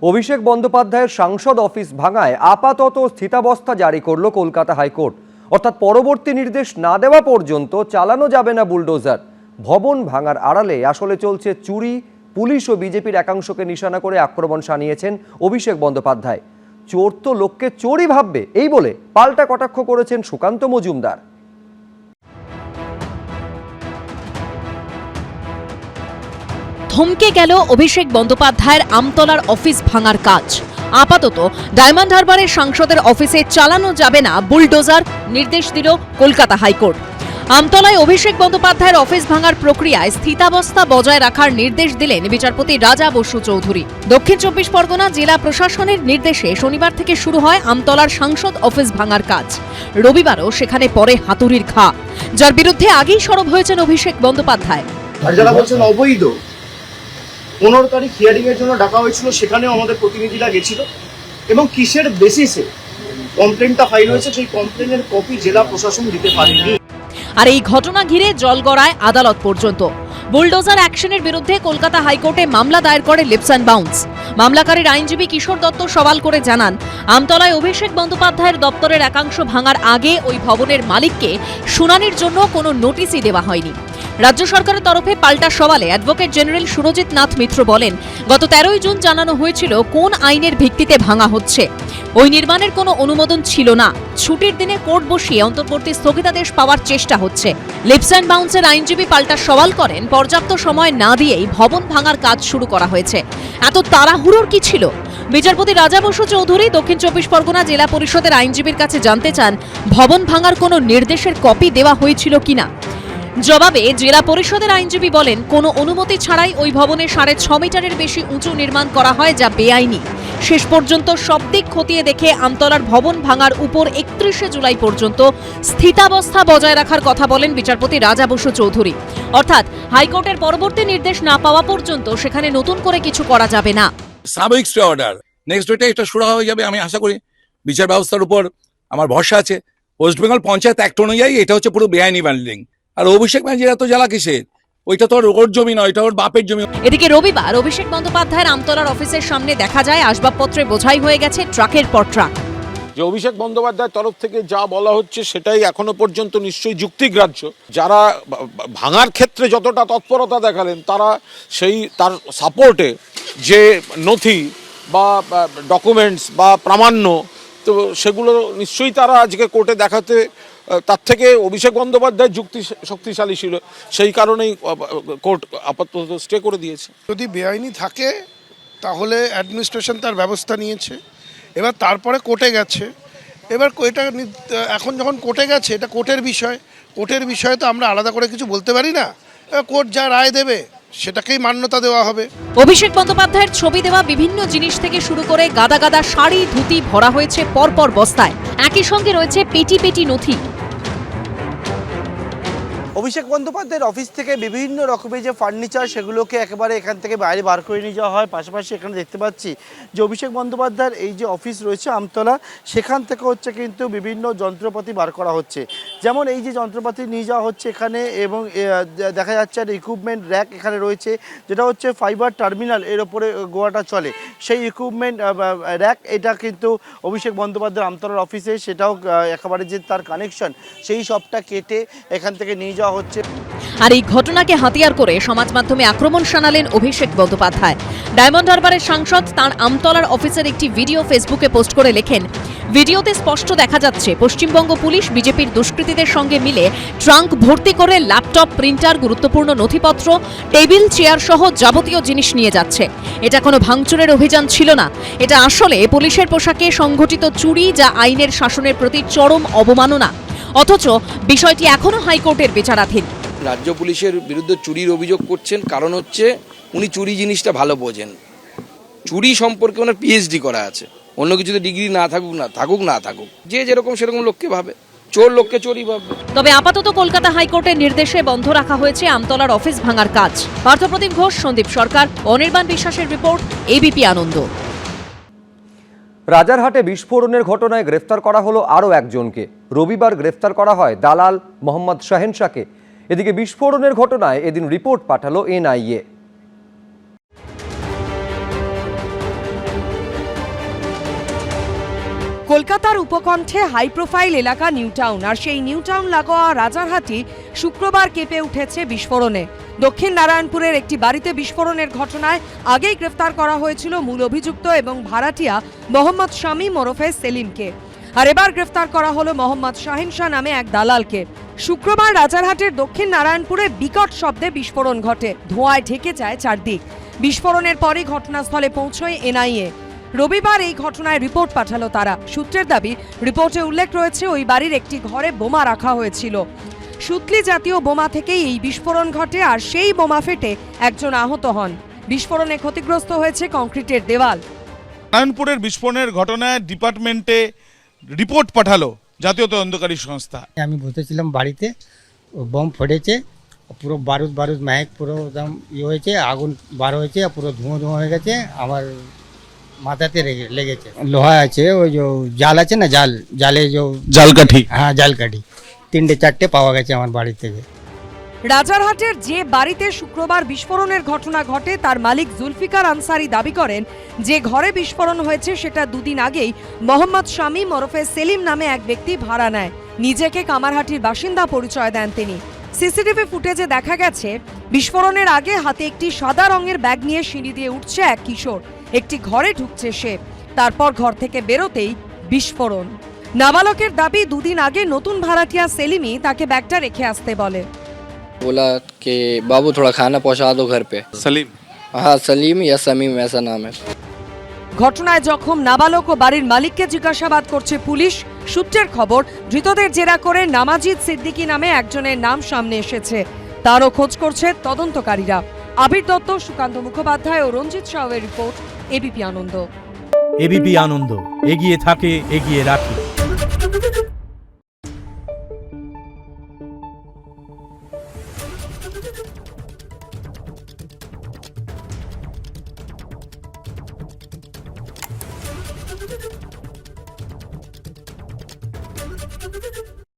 অভিষেক বন্দ্যোপাধ্যায়ের সাংসদ অফিস ভাঙায় আপাতত স্থিতাবস্থা জারি করল কলকাতা হাইকোর্ট। অর্থাৎ পরবর্তী নির্দেশ না দেওয়া পর্যন্ত চালানো যাবে না বুলডোজার। ভবন ভাঙার আড়ালে আসলে চলছে চুরি। পুলিশ ও বিজেপির একাংশকে নিশানা করে আক্রমণ শানিয়েছেন অভিষেক বন্দ্যোপাধ্যায়। চোর তো লোককে চোরই ভাববে, এই বলে পাল্টা কটাক্ষ করেছেন সুকান্ত মজুমদার। থমকে গেল অভিষেক বন্দ্যোপাধ্যায়ের আমতলার অফিস ভাঙার কাজ। আপাতত ডায়মন্ড হারবারের সাংসদের অফিসে চালানো যাবে না বুলডোজার, নির্দেশ দিল কলকাতা হাইকোর্ট। আমতলায় অভিষেক বন্দ্যোপাধ্যায়ের অফিস ভাঙার প্রক্রিয়ায় স্থিতাবস্থা বজায় রাখার নির্দেশ দিলেন বিচারপতি রাজা বসু চৌধুরী। দক্ষিণ ২৪ পরগনা জেলা প্রশাসনের নির্দেশে শনিবার থেকে শুরু হয় আমতলার সাংসদ অফিস ভাঙার কাজ। রবিবারও সেখানে পড়ে হাতুড়ির ঘা, যার বিরুদ্ধে আগেই সরব হয়েছেন অভিষেক বন্দ্যোপাধ্যায়। যারা বলছেন অবৈধ, 15 তারিখ হিয়ারিং এর জন্য ডাকা হয়েছিল, সেখানেও আমাদের প্রতিনিধিরা গেছিল এবং কিসের বেসিসে কমপ্লেনটা ফাইল হয়েছে সেই কমপ্লেনের কপি জেলা প্রশাসন দিতে পারেনি। আর এই ঘটনা ঘিরে জলগড়ায় আদালত পর্যন্ত। বুলডোজার অ্যাকশনের বিরুদ্ধে কলকাতা হাইকোর্টে মামলা দায়ের করে লিপস অ্যান্ড বাউন্স। মামলাকারীর আইনজীবী কিশোর দত্ত সওয়াল করে জানান, আমতলায় অভিষেক বন্দ্যোপাধ্যায়ের দপ্তরের একাংশ ভাঙার আগে ওই ভবনের মালিককে শুনানির জন্য কোনো নোটিশই দেওয়া হয়নি। রাজ্য সরকারের তরফে পাল্টা সওয়ালে অ্যাডভোকেট জেনারেল সুরজিৎ নাথ মিত্র বলেন, গত 13ই জুন জানানো হয়েছিল কোন আইনের ভিত্তিতে ভাঙা হচ্ছে। ওই নির্মাণের কোনো অনুমোদন ছিল না। ছুটির দিনে কোর্ট বসিয়ে অন্তর্বর্তী স্থগিতাদেশ পাওয়ার চেষ্টা হচ্ছে। লিপস অ্যান্ড বাউন্সের আইনজীবী পাল্টা সওয়াল করেন, পর্যাপ্ত সময় না দিয়েই ভবন ভাঙার কাজ শুরু করা হয়েছে। এত তাড়াহুড়োর কি ছিল? বিচারপতি রাজা বসু চৌধুরী দক্ষিণ ২৪ পরগনা জেলা পরিষদের আইনজীবীর কাছে জানতে চান, ভবন ভাঙার কোনো নির্দেশের কপি দেওয়া হয়েছিল কিনা। জবাবে জেলা পরিষদের আইনজীবী বলেন, কোনো অনুমতি ছাড়াই ওই ভবনে 6.5 মিটারের বেশি উঁচু নির্মাণ করা হয়, যা বেআইনি। শেষ পর্যন্ত সব দিক খতিয়ে দেখে আমতলার ভবন ভাঙার উপর 31শে জুলাই পর্যন্ত স্থিতাবস্থা বজায় রাখার কথা বলেন বিচারপতি রাজা বসু চৌধুরী। অর্থাৎ হাইকোর্টের পরবর্তী নির্দেশ না পাওয়া পর্যন্ত সেখানে নতুন করে কিছু করা যাবে না। সাময়িক স্টে অর্ডার, নেক্সট ডেটে এটা শুরু হয়ে যাবে। আমি আশা করি বিচার ব্যবস্থার উপর আমার ভরসা আছে। ওয়েস্ট বেঙ্গল পঞ্চায়েত অ্যাক্ট অনুযায়ী এটা হচ্ছে পুরো বেআইনি বিল্ডিং। আর অভিষেক ব্যানার্জির এত জ্বালা কিসের? ওইটা তো ওর জমি নয়, ওইটা ওর বাপের জমি। এদিকে রবিবার অভিষেক বন্দ্যোপাধ্যায়ের আমতলার অফিসের সামনে দেখা যায় আসবাবপত্রে বোঝাই হয়ে গেছে ট্রাকের পর ট্রাক। যে অভিষেক বন্দ্যোপাধ্যায়ের তরফ থেকে যা বলা হচ্ছে সেটাই এখনো পর্যন্ত নিশ্চয়ই যুক্তিগ্রাহ্য। যারা ভাঙার ক্ষেত্রে যতটা তৎপরতা দেখালেন, তারা তার সাপোর্টে যে নথি বা ডকুমেন্টস বা প্রামাণ্য, তো সেগুলো নিশ্চয়ই তারা আজকে কোর্টে দেখাতে, তার থেকে অভিষেক বন্দ্যোপাধ্যায় যুক্তি শক্তিশালী ছিল, সেই কারণেই কোর্ট আপাতত স্টে করে দিয়েছে। যদি বেআইনি থাকে তাহলে অ্যাডমিনিস্ট্রেশন তার ব্যবস্থা নিয়েছে, এবার তারপরে কোর্টে গেছে। এবার এটা এখন যখন কোর্টে গেছে, এটা কোর্টের বিষয়। কোর্টের বিষয়ে তো আমরা আলাদা করে কিছু বলতে পারি না। কোর্ট যা রায় দেবে সেটাকেই মান্যতা দেওয়া হবে। অভিষেক বন্দ্যোপাধ্যায়ের ছবি দেওয়া বিভিন্ন জিনিস থেকে শুরু করে গাদা গাদা শাড়ি, ধুতি ভরা হয়েছে পরপর বস্তায়। একই সঙ্গে রয়েছে পেটি পেটি নথি। অভিষেক বন্দ্যোপাধ্যায়ের অফিস থেকে বিভিন্ন রকমের যে ফার্নিচার, সেগুলোকে একেবারে এখান থেকে বাইরে বার করে নিয়ে যাওয়া হয়। পাশাপাশি এখানে দেখতে পাচ্ছি যে অভিষেক বন্দ্যোপাধ্যায়ের এই যে অফিস রয়েছে আমতলা, সেখান থেকে হচ্ছে কিন্তু বিভিন্ন যন্ত্রপাতি বার করা হচ্ছে। যেমন এই যে যন্ত্রপাতি নিয়ে যাওয়া হচ্ছে এখানে, এবং দেখা যাচ্ছে একটা ইকুইপমেন্ট র্যাক এখানে রয়েছে, যেটা হচ্ছে ফাইবার টার্মিনাল এর ওপরে গোয়াটা চলে, সেই ইকুইপমেন্ট র্যাক। এটা কিন্তু অভিষেক বন্দ্যোপাধ্যায়ের আমতলার অফিসে, সেটাও একেবারে যে তার কানেকশন, সেই সবটা কেটে এখান থেকে নিয়ে যাওয়া হচ্ছে। আর এই ঘটনাকে হাতিয়ার করে সমাজ মাধ্যমে আক্রমণ শানালেন অভিষেক বন্দ্যোপাধ্যায়। ডায়মন্ড হারবারের সাংসদ তাঁর আমতলার অফিসের একটি ভিডিও ফেসবুকে পোস্ট করে লেখেন, ভিডিওতে স্পষ্ট দেখা যাচ্ছে পশ্চিমবঙ্গ পুলিশ বিজেপির দুষ্কৃতীদের সঙ্গে মিলে ট্রাঙ্ক ভর্তি করে ল্যাপটপ, প্রিন্টার, গুরুত্বপূর্ণ নথিপত্র, টেবিল, চেয়ার সহ যাবতীয় জিনিস নিয়ে যাচ্ছে। এটা কোনো ভাঙচুরের অভিযান ছিল না, এটা আসলে পুলিশের পোশাকে সংঘটিত চুরি, যা আইনের শাসনের প্রতি চরম অবমাননা। অথচ বিষয়টি এখনো হাইকোর্টের বিচারাধীন। রাজ্য পুলিশের বিরুদ্ধে চুরির অভিযোগ করছেন, কারণ হচ্ছে উনি চুরি জিনিসটা ভালো বোঝেন। চুরি সম্পর্কে ওনার পিএইচডি করা আছে, অন্য কিছুতে ডিগ্রি না থাকুক, যে যেরকম সেরকম লোককে ভাবে, চোর লোককে চোরই ভাববে। তবে আপাতত কলকাতা হাইকোর্টের নির্দেশে বন্ধ রাখা হয়েছে আমতলার অফিস ভাঙার কাজ। পার্থপ্রতিম ঘোষ, সন্দীপ সরকার, অনির্বাণ বিশ্বাসের রিপোর্ট, এবিপি আনন্দ। রাজারহাটে বিস্ফোরণের ঘটনায় গ্রেফতার করা হলো আরও একজনকে। রবিবার গ্রেফতার করা হয় দালাল মোহাম্মদ শাহেন শাহকে। এদিকে বিস্ফোরণের ঘটনায় এদিন রিপোর্ট পাঠালো এনআইএ। কলকাতার উপকণ্ঠে হাই প্রোফাইল এলাকা নিউ টাউন, আর সেই নিউ টাউন লাগোয়া রাজারহাটি শুক্রবার কেঁপে উঠেছে বিস্ফোরণে। দক্ষিণ নারায়ণপুরের একটি বাড়িতে বিস্ফোরণের ঘটনায় আগেই গ্রেফতার করা হয়েছিল মূল অভিযুক্ত এবং ভাড়াটিয়া মোহাম্মদ শামীম ওরফে সেলিমকে, আর এবার গ্রেফতার করা হলো মোহাম্মদ শাহিন শাহ নামে এক দালালকে। শুক্রবার রাজারহাটের দক্ষিণ নারায়ণপুরে বিকট শব্দে বিস্ফোরণ ঘটে, ধোঁয়ায় ঢেকে যায় চারদিক। বিস্ফোরণের পরই ঘটনাস্থলে পৌঁছয় এনআইএ। রবিবার এই ঘটনায় রিপোর্ট পাঠালো তারা। সূত্রের দাবি, রিপোর্টে উল্লেখ রয়েছে ওই বাড়ির একটি ঘরে বোমা রাখা হয়েছিল। সুতলি জাতীয় বোমা থেকেই এই বিস্ফোরণ ঘটে, আর সেই বোমা ফেটে একজন আহত হন। বিস্ফোরণে ক্ষতিগ্রস্ত হয়েছে কংক্রিটের দেওয়াল। নারায়ণপুরের বিস্ফোরণের ঘটনায় ডিপার্টমেন্টে রিপোর্ট পাঠালো জাতীয় তদন্তকারী সংস্থা। আমি বসেছিলাম বাড়িতে, বম ফটেছে, পুরো বারুদ মেহেক পুরো একদম ইয়ে হয়েছে, আগুন বার হয়েছে, পুরো ধোঁয়া হয়ে গেছে। আমার মাথাতে লেগেছে। লোহা আছে, ওই যে জাল আছে না, জালে যে জালকাঠি, হ্যাঁ জালকাঠি 3-4টে পাওয়া গেছে আমার বাড়ি থেকে। রাজারহাটের যে বাড়িতে শুক্রবার বিস্ফোরণের ঘটনা ঘটে তার মালিক জুলফিকার আনসারি দাবি করেন, যে ঘরে বিস্ফোরণ হয়েছে সেটা দুদিন আগেই মোহাম্মদ শামীম ওরফে সেলিম নামে এক ব্যক্তি ভাড়া নেয়। নিজেকে কামারহাটির বাসিন্দা পরিচয় দেন তিনি। সিসিটিভি ফুটেজে দেখা গেছে বিস্ফোরণের আগে হাতে একটি সাদা রঙের ব্যাগ নিয়ে সিঁড়ি দিয়ে উঠছে এক কিশোর। একটি ঘরে ঢুকছে সে, তারপর ঘর থেকে বেরোতেই বিস্ফোরণ। নাবালকের দাবি, দুদিন আগে নতুন ভাড়াটিয়া সেলিমই তাকে ব্যাগটা রেখে আসতে বলে। बोला कि बाबू थोड़ा खाना पहुंचा दो घर पे। सलीम, हाँ सलीम या समीम ऐसा नाम है। ঘটনায় জখম নাবালক ও বাড়ির মালিককে জিজ্ঞাসাবাদ করছে পুলিশ। সূত্রের খবর, ধৃতদের জেরা করে নামাজিদ সিদ্দিকী নামে একজনের নাম সামনে এসেছে, তারও খোঁজ করছে তদন্তকারীরা। আবির দত্ত, সুকান্ত মুখোপাধ্যায় ও রঞ্জিত সাউয়ের রিপোর্ট, এবিপি আনন্দ। এবিপি আনন্দ, এগিয়ে থাকে, এগিয়ে রাখে।